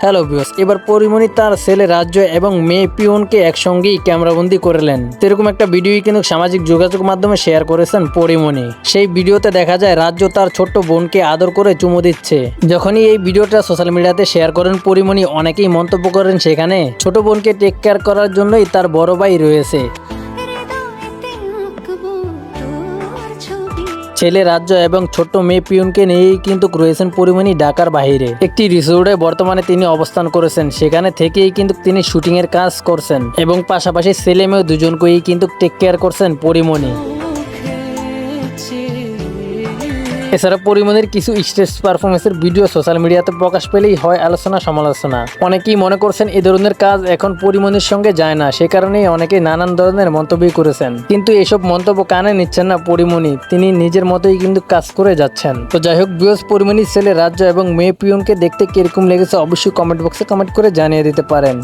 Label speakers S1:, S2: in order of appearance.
S1: Hello viewers, এবার পরিমণি তার ছেলে রাজ্য এবং মেয়ে পিয়নকে একসঙ্গেই ক্যামেরাবন্দি করলেন। এরকম একটা ভিডিও কিন্তু সামাজিক যোগাযোগ মাধ্যমে শেয়ার করেছেন পরিমণি। সেই ভিডিওতে দেখা যায় রাজ্য তার ছোট্ট বোনকে আদর করে চুমু দিচ্ছে। যখনই এই ভিডিওটা সোশ্যাল মিডিয়াতে শেয়ার করেন পরিমণি, অনেকেই মন্তব্য করেন সেখানে ছোট বোনকে টেক কেয়ার করার জন্যই তার বড় ভাই রয়েছে। ছেলে রাজ্য এবং ছোট্ট মেয়ে পিয়নকে নিয়েই কিন্তু রয়েছেন পরিমণি ঢাকার বাইরে একটি রিসোর্টে বর্তমানে তিনি অবস্থান করেছেন। সেখানে থেকেই কিন্তু তিনি শুটিং এর কাজ করছেন এবং পাশাপাশি ছেলে মেয়ে দুজনকেই কিন্তু টেক কেয়ার করছেন পরিমণি। এছাড়া পরিমণির কিছু স্টেজ পারফরমেন্সের ভিডিও সোশ্যাল মিডিয়াতে প্রকাশ পেলেই হয় আলোচনা সমালোচনা। অনেকেই মনে করছেন এই ধরনের কাজ এখন পরিমণির সঙ্গে যায় না, সে কারণেই অনেকে নানান ধরনের মন্তব্য করেছেন। কিন্তু এসব মন্তব্য কানে নিচ্ছেন না পরিমণি, তিনি নিজের মতোই কিন্তু কাজ করে যাচ্ছেন। তো যাই হোক ভিউয়ার্স, পরিমণির ছেলে রাজ্য এবং মেয়ে পিয়নকে দেখতে কিরকম লেগেছে অবশ্যই কমেন্ট বক্সে কমেন্ট করে জানিয়ে দিতে পারেন।